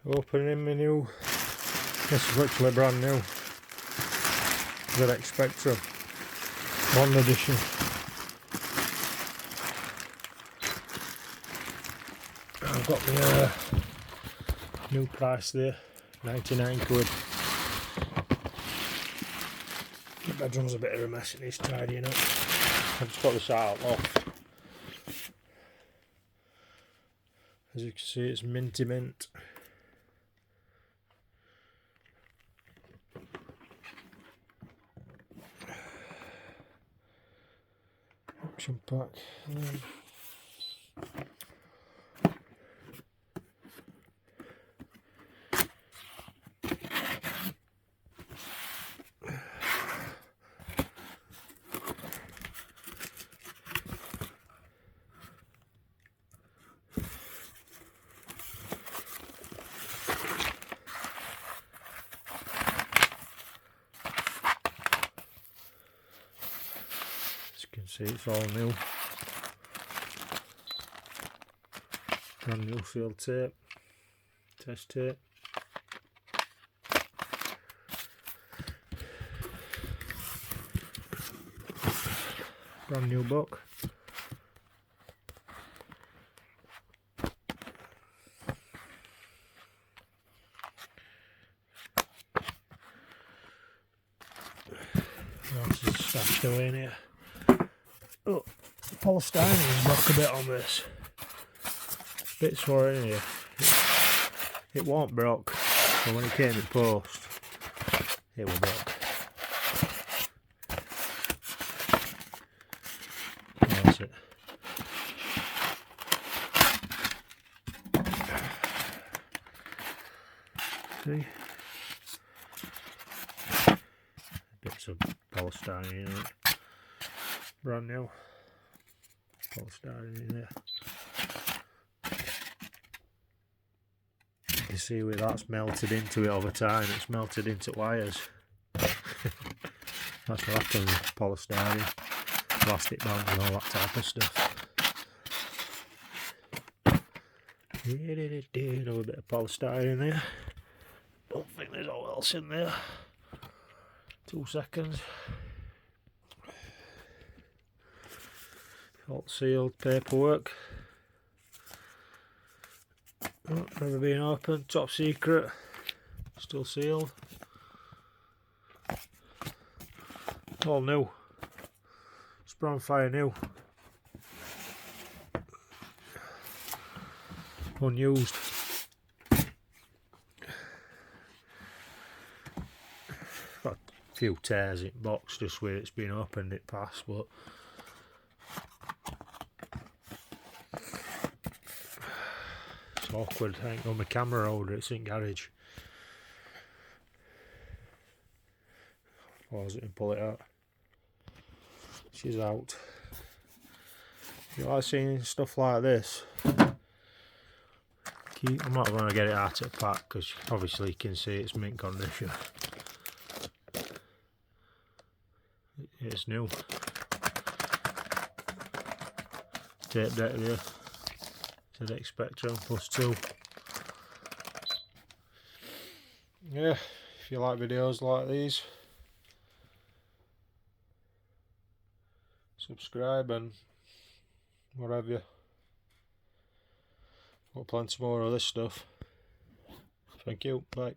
Opening my new, this is literally brand new, ZX Spectrum, 1 edition. I've got my new price there, 99 quid. The bedroom's a bit of a mess, it needs tidying up. I've just got this out loft. As you can see, it's minty mint. Option pack. See, it's all new, brand new sealed tape, test tape, brand new book, what else is stashed away in here? Oh, polystyrene broke a bit on this. Bits for it in here. It won't broke, but when it came in post, it will broke. That's it. See? Bits of polystyrene in it. Brand new polystyrene in there. You can see where that's melted into it over time. It's melted into wires. That's what happens with polystyrene, plastic bands and all that type of stuff. A little bit of polystyrene in there. Don't think there's all else in there. 2 seconds. All sealed paperwork. Oh, never been opened, top secret. Still sealed. All new. Spray on fire new. Unused. Got a few tears in the box just where it's been opened, it passed, but it's awkward. I ain't got my camera holder, it's in garage. Pause it and pull it out. She's out. If you like seeing stuff like this, I'm not going to get it out of the pack because obviously you can see it's mint condition. It's new. Tape deck there. ZX Spectrum +2. Yeah, if you like videos like these, subscribe and whatever. Got plenty more of this stuff. Thank you, bye.